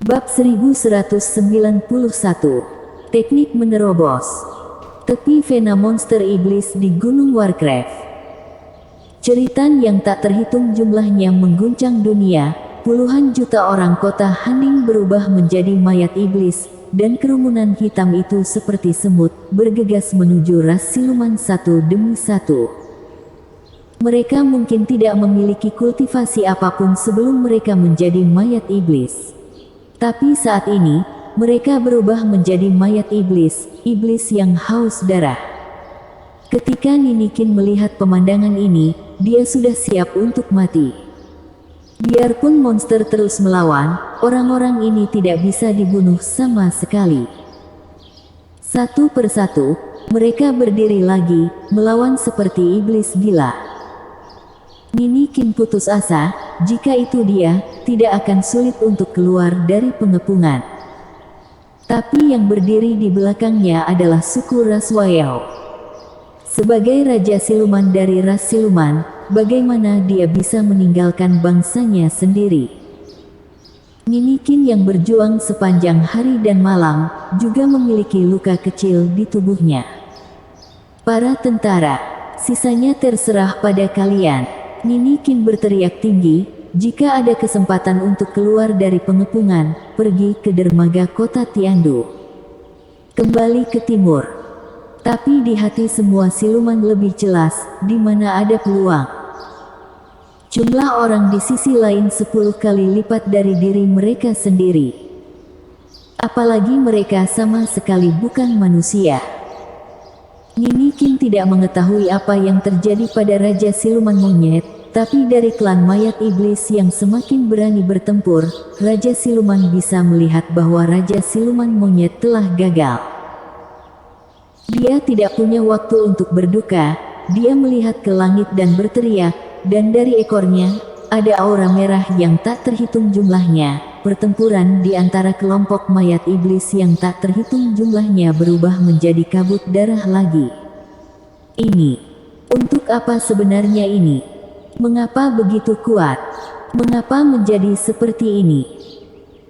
Bab 1191. Teknik menerobos. Tepi Vena monster iblis di Gunung Warcraft. Ceritan yang tak terhitung jumlahnya mengguncang dunia. Puluhan juta orang kota hening berubah menjadi mayat iblis, dan kerumunan hitam itu seperti semut, bergegas menuju ras siluman satu demi satu. Mereka mungkin tidak memiliki kultivasi apapun sebelum mereka menjadi mayat iblis. Tapi saat ini, mereka berubah menjadi mayat iblis, iblis yang haus darah. Ketika Ninikin melihat pemandangan ini, dia sudah siap untuk mati. Biarpun monster terus melawan, orang-orang ini tidak bisa dibunuh sama sekali. Satu persatu, mereka berdiri lagi, melawan seperti iblis gila. Ninikin putus asa, jika itu dia, tidak akan sulit untuk keluar dari pengepungan. Tapi yang berdiri di belakangnya adalah suku ras Wayao. Sebagai raja siluman dari ras siluman, bagaimana dia bisa meninggalkan bangsanya sendiri? Ninikin yang berjuang sepanjang hari dan malam, juga memiliki luka kecil di tubuhnya. Para tentara, sisanya terserah pada kalian. Ninikin berteriak tinggi, jika ada kesempatan untuk keluar dari pengepungan, pergi ke dermaga kota Tiandu. Kembali ke timur. Tapi di hati semua siluman lebih jelas, di mana ada peluang. Jumlah orang di sisi lain 10 kali lipat dari diri mereka sendiri. Apalagi mereka sama sekali bukan manusia. Ninikin tidak mengetahui apa yang terjadi pada Raja Siluman Monyet, tapi dari klan mayat iblis yang semakin berani bertempur, Raja Siluman bisa melihat bahwa Raja Siluman Monyet telah gagal. Dia tidak punya waktu untuk berduka, dia melihat ke langit dan berteriak, dan dari ekornya, ada aura merah yang tak terhitung jumlahnya. Pertempuran di antara kelompok mayat iblis yang tak terhitung jumlahnya berubah menjadi kabut darah lagi. Ini, untuk apa sebenarnya ini? Mengapa begitu kuat? Mengapa menjadi seperti ini?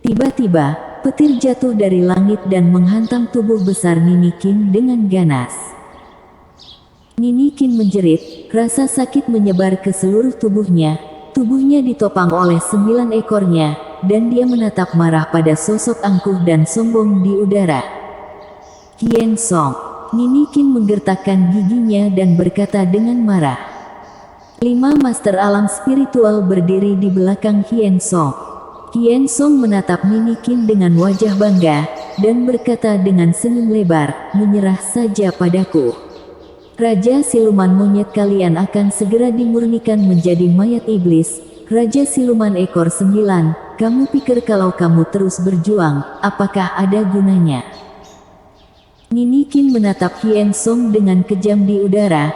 Tiba-tiba, petir jatuh dari langit dan menghantam tubuh besar Ninikin dengan ganas. Ninikin menjerit, rasa sakit menyebar ke seluruh tubuhnya. Tubuhnya ditopang oleh 9 ekornya, dan dia menatap marah pada sosok angkuh dan sombong di udara. Hien Song. Ninikin menggertakkan giginya dan berkata dengan marah. 5 master alam spiritual berdiri di belakang Hien Song. Hien Song menatap Ninikin dengan wajah bangga, dan berkata dengan senyum lebar, menyerah saja padaku. Raja Siluman Monyet kalian akan segera dimurnikan menjadi mayat iblis. Raja Siluman ekor 9, kamu pikir kalau kamu terus berjuang, apakah ada gunanya? Ninikin menatap Hien Song dengan kejam di udara.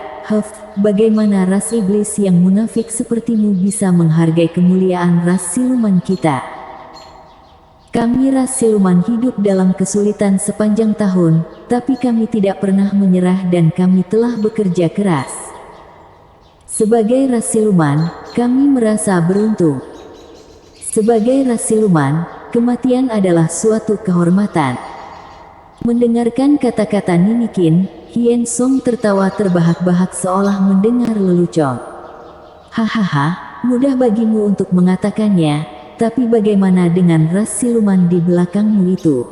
Bagaimana ras iblis yang munafik sepertimu bisa menghargai kemuliaan ras siluman kita? Kami ras siluman hidup dalam kesulitan sepanjang tahun, tapi kami tidak pernah menyerah dan kami telah bekerja keras. Sebagai ras siluman, kami merasa beruntung. Sebagai ras siluman, kematian adalah suatu kehormatan. Mendengarkan kata-kata Ninikin, Hien Song tertawa terbahak-bahak seolah mendengar lelucon. Hahaha, mudah bagimu untuk mengatakannya, tapi bagaimana dengan ras siluman di belakangmu itu?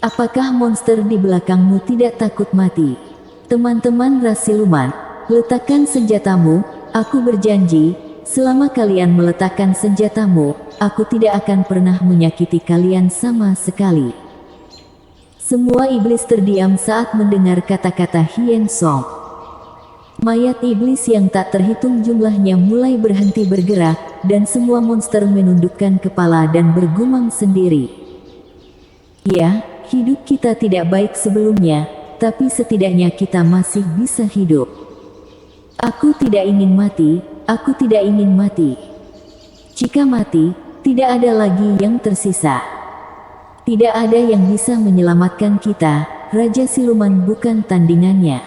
Apakah monster di belakangmu tidak takut mati? Teman-teman ras siluman, letakkan senjatamu, aku berjanji, selama kalian meletakkan senjatamu, aku tidak akan pernah menyakiti kalian sama sekali. Semua iblis terdiam saat mendengar kata-kata Hien Song. Mayat iblis yang tak terhitung jumlahnya mulai berhenti bergerak, dan semua monster menundukkan kepala dan bergumam sendiri. Ya, hidup kita tidak baik sebelumnya, tapi setidaknya kita masih bisa hidup. Aku tidak ingin mati, aku tidak ingin mati. Jika mati, tidak ada lagi yang tersisa. Tidak ada yang bisa menyelamatkan kita, Raja Siluman bukan tandingannya.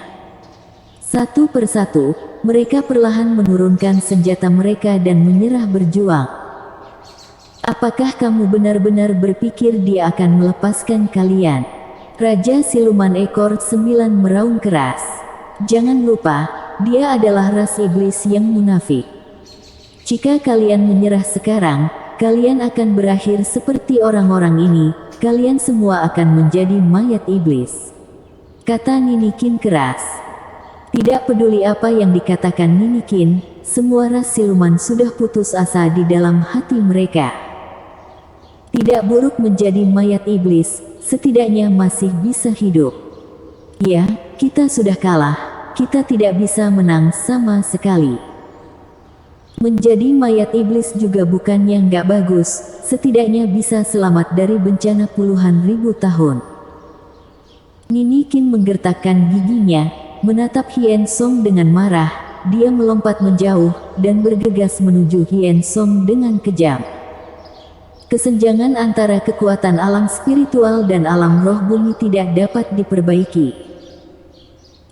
Satu persatu, mereka perlahan menurunkan senjata mereka dan menyerah berjuang. Apakah kamu benar-benar berpikir dia akan melepaskan kalian? Raja Siluman Ekor 9 meraung keras. Jangan lupa, dia adalah ras iblis yang munafik. Jika kalian menyerah sekarang, kalian akan berakhir seperti orang-orang ini, kalian semua akan menjadi mayat iblis. Kata Ninikin keras. Tidak peduli apa yang dikatakan Ninikin, semua ras siluman sudah putus asa di dalam hati mereka. Tidak buruk menjadi mayat iblis, setidaknya masih bisa hidup. Ya, kita sudah kalah, kita tidak bisa menang sama sekali. Menjadi mayat iblis juga bukannya nggak bagus, setidaknya bisa selamat dari bencana puluhan ribu tahun. Ninikin menggertakkan giginya, menatap Hien Song dengan marah, dia melompat menjauh, dan bergegas menuju Hien Song dengan kejam. Kesenjangan antara kekuatan alam spiritual dan alam roh bumi tidak dapat diperbaiki.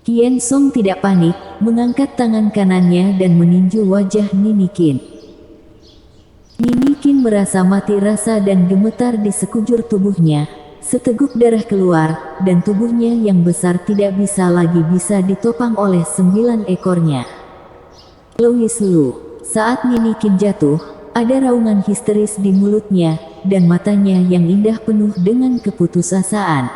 Hien Song tidak panik, mengangkat tangan kanannya dan meninju wajah Ninikin. Ninikin merasa mati rasa dan gemetar di sekujur tubuhnya, seteguk darah keluar, dan tubuhnya yang besar tidak bisa lagi bisa ditopang oleh 9 ekornya. Louis Lu, saat Ninikin jatuh, ada raungan histeris di mulutnya, dan matanya yang indah penuh dengan keputusasaan.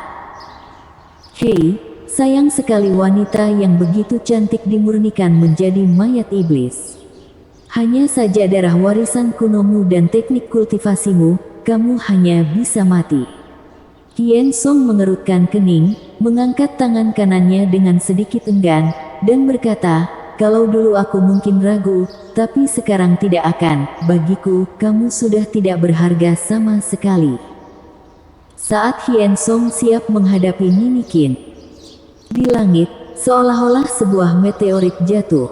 Hei, sayang sekali wanita yang begitu cantik dimurnikan menjadi mayat iblis. Hanya saja darah warisan kunomu dan teknik kultivasimu, kamu hanya bisa mati. Hien Song mengerutkan kening, mengangkat tangan kanannya dengan sedikit enggan, dan berkata, kalau dulu aku mungkin ragu, tapi sekarang tidak akan. Bagiku, kamu sudah tidak berharga sama sekali. Saat Hien Song siap menghadapi Ninikin, di langit, seolah-olah sebuah meteorit jatuh.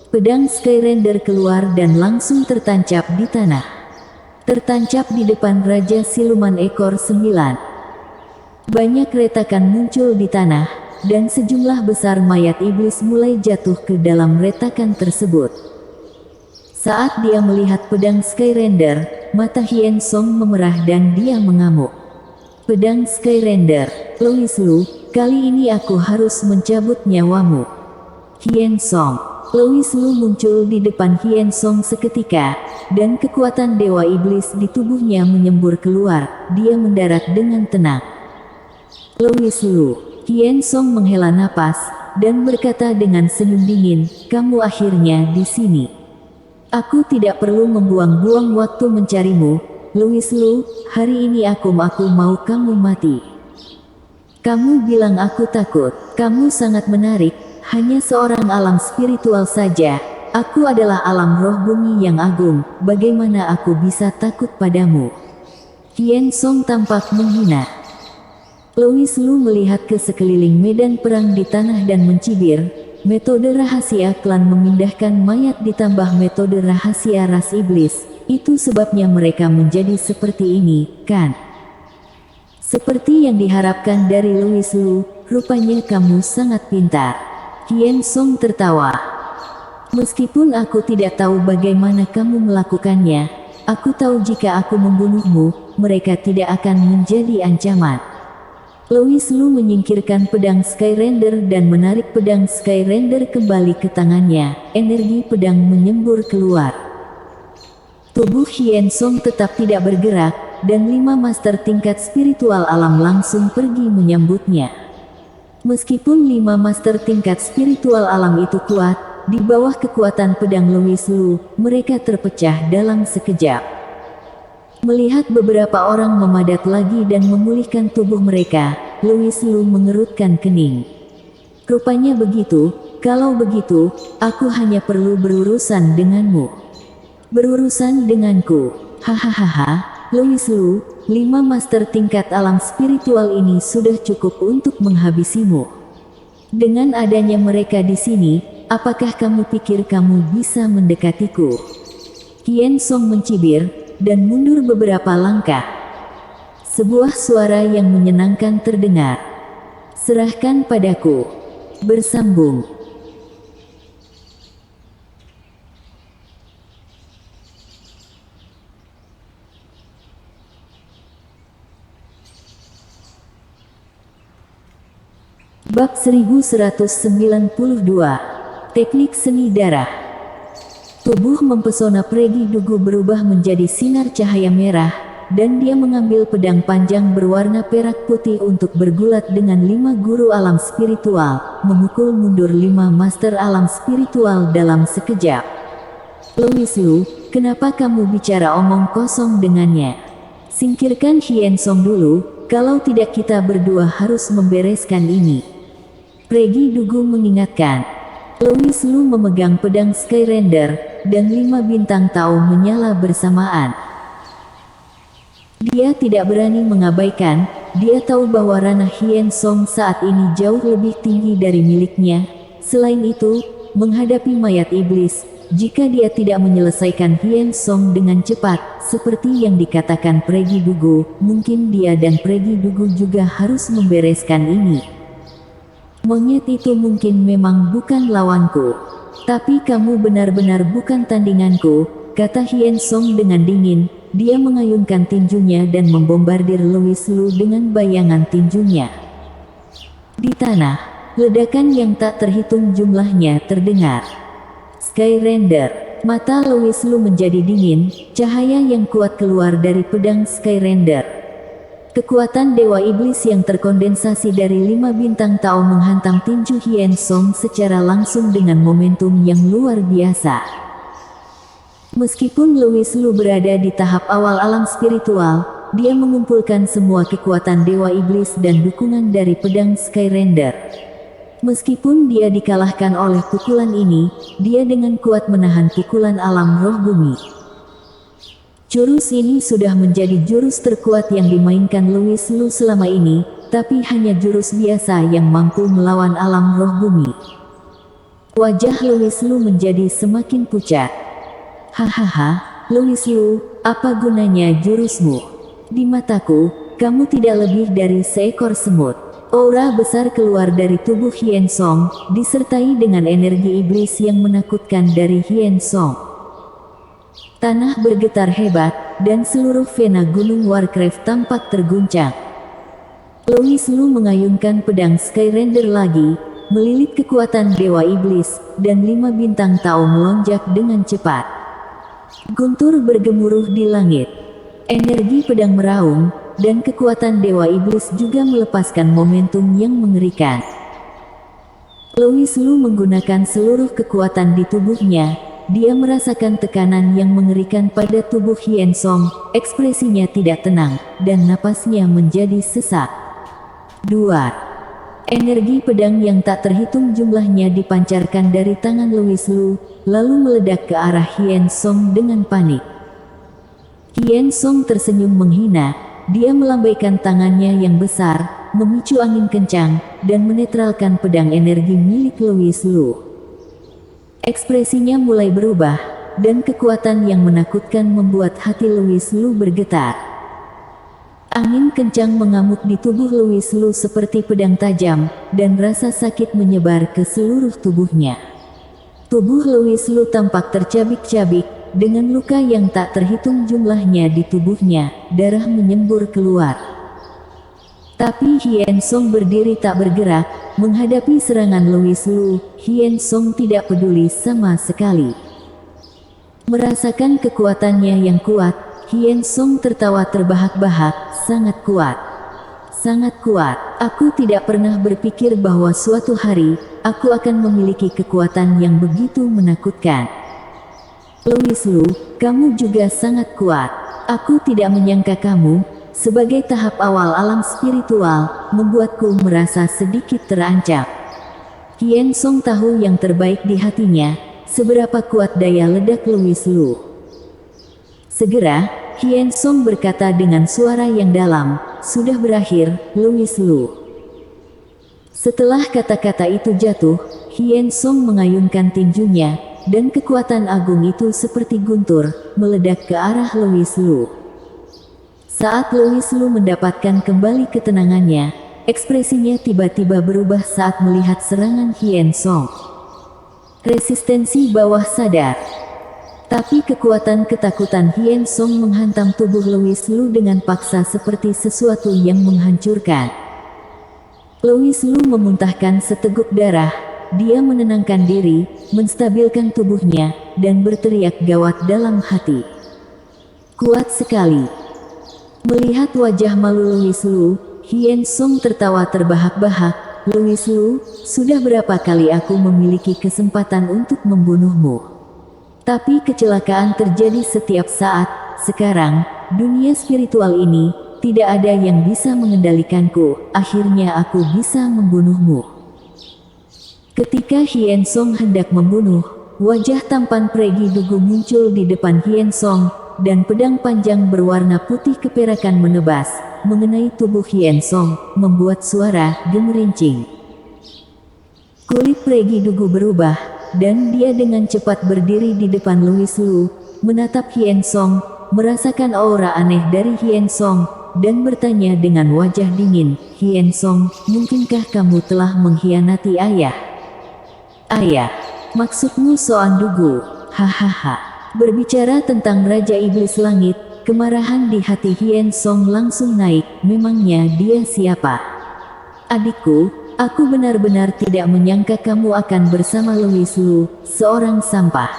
Pedang Skyrender keluar dan langsung tertancap di tanah. Tertancap di depan Raja Siluman Ekor 9. Banyak retakan muncul di tanah, dan sejumlah besar mayat iblis mulai jatuh ke dalam retakan tersebut. Saat dia melihat pedang Skyrender, mata Hien Song memerah dan dia mengamuk. Pedang Skyrender, Louis Lu, kali ini aku harus mencabut nyawamu. Hien Song. Louis Lu muncul di depan Hien Song seketika, dan kekuatan dewa iblis di tubuhnya menyembur keluar, dia mendarat dengan tenang. Louis Lu. Hien Song menghela napas, dan berkata dengan senyum dingin, kamu akhirnya di sini. Aku tidak perlu membuang-buang waktu mencarimu, Louis Lu, hari ini aku mau kamu mati. Kamu bilang aku takut, kamu sangat menarik, hanya seorang alam spiritual saja, aku adalah alam roh bumi yang agung, bagaimana aku bisa takut padamu? Hien Song tampak menghina. Louis Lu melihat ke sekeliling medan perang di tanah dan mencibir, metode rahasia klan memindahkan mayat ditambah metode rahasia ras iblis, itu sebabnya mereka menjadi seperti ini, kan? Seperti yang diharapkan dari Louis Lu, rupanya kamu sangat pintar. Hien Song tertawa. Meskipun aku tidak tahu bagaimana kamu melakukannya, aku tahu jika aku membunuhmu, mereka tidak akan menjadi ancaman. Louis Lu menyingkirkan pedang Skyrender dan menarik pedang Skyrender kembali ke tangannya, energi pedang menyembur keluar. Tubuh Hien Song tetap tidak bergerak, dan 5 master tingkat spiritual alam langsung pergi menyambutnya. Meskipun 5 master tingkat spiritual alam itu kuat, di bawah kekuatan pedang Louis Lu, mereka terpecah dalam sekejap. Melihat beberapa orang memadat lagi dan memulihkan tubuh mereka, Louis Lu mengerutkan kening. Rupanya begitu, kalau begitu, aku hanya perlu berurusan denganmu. Berurusan denganku, hahaha, Louis Lu, 5 master tingkat alam spiritual ini sudah cukup untuk menghabisimu. Dengan adanya mereka di sini, apakah kamu pikir kamu bisa mendekatiku? Hien Song mencibir, dan mundur beberapa langkah. Sebuah suara yang menyenangkan terdengar. Serahkan padaku. Bersambung. Bab 1192. Teknik seni darah. Tubuh mempesona Pregi Dugu berubah menjadi sinar cahaya merah, dan dia mengambil pedang panjang berwarna perak putih untuk bergulat dengan 5 guru alam spiritual, memukul mundur 5 master alam spiritual dalam sekejap. Louis Lu, kenapa kamu bicara omong kosong dengannya? Singkirkan Hien Song dulu, kalau tidak kita berdua harus membereskan ini. Pregi Dugu mengingatkan. Louis Lu memegang pedang Skyrender, dan 5 bintang Tao menyala bersamaan. Dia tidak berani mengabaikan, dia tahu bahwa ranah Hien Song saat ini jauh lebih tinggi dari miliknya. Selain itu, menghadapi mayat iblis, jika dia tidak menyelesaikan Hien Song dengan cepat, seperti yang dikatakan Pregi Dugu, mungkin dia dan Pregi Dugu juga harus membereskan ini. Monyet itu mungkin memang bukan lawanku. Tapi kamu benar-benar bukan tandinganku, kata Hien Song dengan dingin. Dia mengayunkan tinjunya dan membombardir Louis Lu dengan bayangan tinjunya. Di tanah, ledakan yang tak terhitung jumlahnya terdengar. Skyrender. Mata Louis Lu menjadi dingin, cahaya yang kuat keluar dari pedang Skyrender. Kekuatan Dewa Iblis yang terkondensasi dari 5 bintang Tao menghantam tinju Hien Song secara langsung dengan momentum yang luar biasa. Meskipun Louis Lu berada di tahap awal alam spiritual, dia mengumpulkan semua kekuatan Dewa Iblis dan dukungan dari pedang Skyrender. Meskipun dia dikalahkan oleh pukulan ini, dia dengan kuat menahan pukulan alam roh bumi. Jurus ini sudah menjadi jurus terkuat yang dimainkan Louis Lu selama ini, tapi hanya jurus biasa yang mampu melawan alam roh bumi. Wajah Louis Lu menjadi semakin pucat. Hahaha, Louis Lu, apa gunanya jurusmu? Di mataku, kamu tidak lebih dari seekor semut. Aura besar keluar dari tubuh Hien Song, disertai dengan energi iblis yang menakutkan dari Hien Song. Tanah bergetar hebat, dan seluruh vena Gunung Warcraft tampak terguncang. Louis Lu mengayunkan pedang Skyrender lagi, melilit kekuatan Dewa Iblis, dan 5 bintang Tao melonjak dengan cepat. Guntur bergemuruh di langit. Energi pedang meraung, dan kekuatan Dewa Iblis juga melepaskan momentum yang mengerikan. Louis Lu menggunakan seluruh kekuatan di tubuhnya. Dia merasakan tekanan yang mengerikan pada tubuh Hien Song, ekspresinya tidak tenang, dan napasnya menjadi sesak. 2. Energi pedang yang tak terhitung jumlahnya dipancarkan dari tangan Louis Lu, lalu meledak ke arah Hien Song dengan panik. Hien Song tersenyum menghina, dia melambaikan tangannya yang besar, memicu angin kencang, dan menetralkan pedang energi milik Louis Lu. Ekspresinya mulai berubah, dan kekuatan yang menakutkan membuat hati Louis Lu bergetar. Angin kencang mengamuk di tubuh Louis Lu seperti pedang tajam, dan rasa sakit menyebar ke seluruh tubuhnya. Tubuh Louis Lu tampak tercabik-cabik, dengan luka yang tak terhitung jumlahnya di tubuhnya, darah menyembur keluar. Tapi Hien Song berdiri tak bergerak, menghadapi serangan Louis Lu. Hien Song tidak peduli sama sekali. Merasakan kekuatannya yang kuat, Hien Song tertawa terbahak-bahak, sangat kuat. Sangat kuat, aku tidak pernah berpikir bahwa suatu hari, aku akan memiliki kekuatan yang begitu menakutkan. Louis Lu, kamu juga sangat kuat. Aku tidak menyangka kamu, sebagai tahap awal alam spiritual, membuatku merasa sedikit terancam. Hien Song tahu yang terbaik di hatinya, seberapa kuat daya ledak Louis Lu. Segera, Hien Song berkata dengan suara yang dalam, sudah berakhir, Louis Lu. Setelah kata-kata itu jatuh, Hien Song mengayunkan tinjunya, dan kekuatan agung itu seperti guntur, meledak ke arah Louis Lu. Saat Louis Lu mendapatkan kembali ketenangannya, ekspresinya tiba-tiba berubah saat melihat serangan Hien Song. Resistensi bawah sadar. Tapi kekuatan ketakutan Hien Song menghantam tubuh Louis Lu dengan paksa seperti sesuatu yang menghancurkan. Louis Lu memuntahkan seteguk darah. Dia menenangkan diri, menstabilkan tubuhnya, dan berteriak gawat dalam hati. Kuat sekali. Melihat wajah malu Louis Lu, Hien Song tertawa terbahak-bahak. Louis Lu, sudah berapa kali aku memiliki kesempatan untuk membunuhmu? Tapi kecelakaan terjadi setiap saat. Sekarang, dunia spiritual ini, tidak ada yang bisa mengendalikanku. Akhirnya aku bisa membunuhmu. Ketika Hien Song hendak membunuh, wajah tampan Pregi Dugu muncul di depan Hien Song, dan pedang panjang berwarna putih keperakan menebas, mengenai tubuh Hien Song, membuat suara gemerincing. Kulit Pregi Dugu berubah, dan dia dengan cepat berdiri di depan Louis Lu, menatap Hien Song, merasakan aura aneh dari Hien Song, dan bertanya dengan wajah dingin, "Hien Song, mungkinkah kamu telah mengkhianati ayah?" "Ayah? Maksudmu Soan Dugu?" Hahaha. Berbicara tentang Raja Iblis Langit, kemarahan di hati Hien Song langsung naik. Memangnya dia siapa? "Adikku, aku benar-benar tidak menyangka kamu akan bersama Louis Lu, seorang sampah.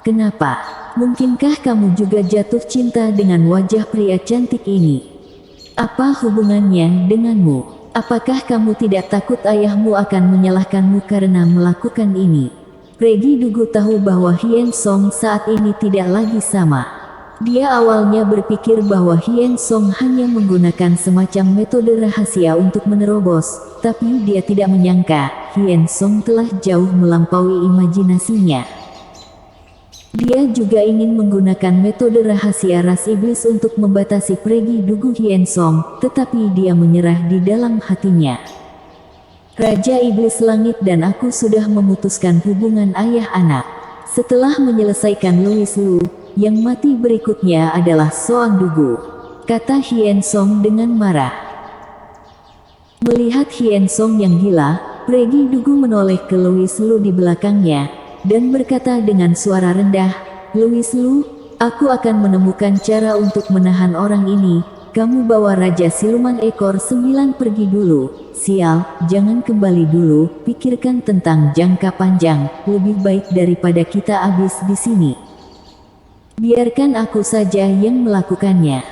Kenapa? Mungkinkah kamu juga jatuh cinta dengan wajah pria cantik ini? Apa hubungannya denganmu? Apakah kamu tidak takut ayahmu akan menyalahkanmu karena melakukan ini?" Pregi Dugu tahu bahwa Hien Song saat ini tidak lagi sama. Dia awalnya berpikir bahwa Hien Song hanya menggunakan semacam metode rahasia untuk menerobos, tapi dia tidak menyangka Hien Song telah jauh melampaui imajinasinya. Dia juga ingin menggunakan metode rahasia ras iblis untuk membatasi Pregi Dugu Hien Song, tetapi dia menyerah di dalam hatinya. "Raja Iblis Langit dan aku sudah memutuskan hubungan ayah anak. Setelah menyelesaikan Louis Lu, yang mati berikutnya adalah Soan Dugu," kata Hien Song dengan marah. Melihat Hien Song yang gila, Pregi Dugu menoleh ke Louis Lu di belakangnya, dan berkata dengan suara rendah, "Louis Lu, aku akan menemukan cara untuk menahan orang ini. Kamu bawa Raja Siluman Ekor 9 pergi dulu. Sial, jangan kembali dulu, pikirkan tentang jangka panjang, lebih baik daripada kita habis di sini. Biarkan aku saja yang melakukannya."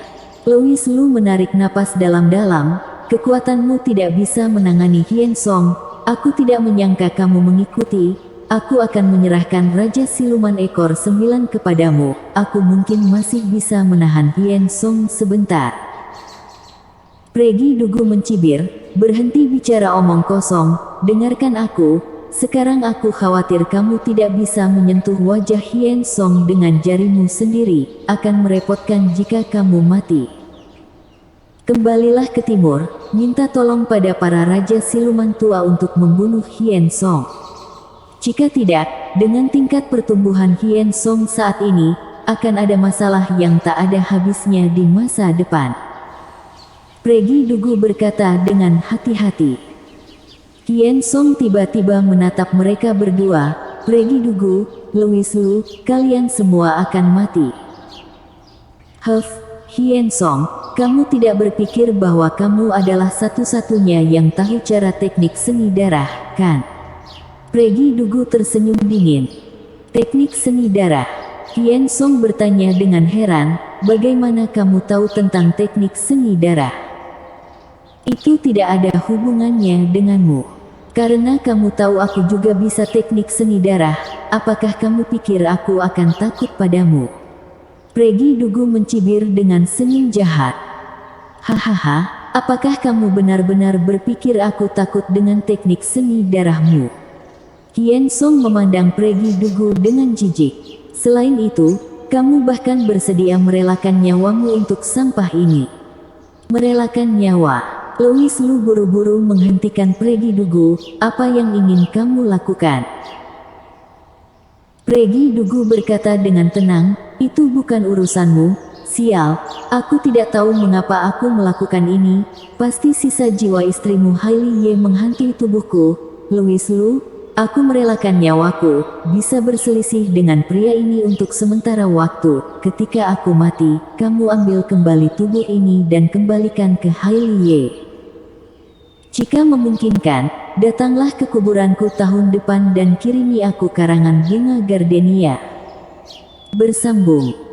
Louis Lu menarik napas dalam-dalam. "Kekuatanmu tidak bisa menangani Hien Song. Aku tidak menyangka kamu mengikuti. Aku akan menyerahkan Raja Siluman Ekor 9 kepadamu. Aku mungkin masih bisa menahan Hien Song sebentar." Pregi Dugu mencibir, "Berhenti bicara omong kosong, dengarkan aku. Sekarang aku khawatir kamu tidak bisa menyentuh wajah Hien Song dengan jarimu sendiri, akan merepotkan jika kamu mati. Kembalilah ke timur, minta tolong pada para Raja Siluman Tua untuk membunuh Hien Song. Jika tidak, dengan tingkat pertumbuhan Hien Song saat ini, akan ada masalah yang tak ada habisnya di masa depan." Pregi Dugu berkata dengan hati-hati. Hien Song tiba-tiba menatap mereka berdua. "Pregi Dugu, Louis Lu, kalian semua akan mati." Hien Song, kamu tidak berpikir bahwa kamu adalah satu-satunya yang tahu cara teknik seni darah, kan? Pregi Dugu tersenyum dingin. "Teknik seni darah?" Hien Song bertanya dengan heran, "Bagaimana kamu tahu tentang teknik seni darah?" "Itu tidak ada hubungannya denganmu. Karena kamu tahu aku juga bisa teknik seni darah, apakah kamu pikir aku akan takut padamu?" Pregi Dugu mencibir dengan senyum jahat. "Hahaha, apakah kamu benar-benar berpikir aku takut dengan teknik seni darahmu?" Hien Song memandang Pregi Dugu dengan jijik. "Selain itu, kamu bahkan bersedia merelakan nyawamu untuk sampah ini." "Merelakan nyawa?" Louis Lu buru-buru menghentikan Pregi Dugu. "Apa yang ingin kamu lakukan?" Pregi Dugu berkata dengan tenang, "Itu bukan urusanmu. Sial, aku tidak tahu mengapa aku melakukan ini. Pasti sisa jiwa istrimu Hailey Ye menghantui tubuhku. Louis Lu, aku merelakan nyawaku, bisa berselisih dengan pria ini untuk sementara waktu. Ketika aku mati, kamu ambil kembali tubuh ini dan kembalikan ke Hailey Ye." Jika memungkinkan, datanglah ke kuburanku tahun depan dan kirimi aku karangan bunga gardenia. Bersambung.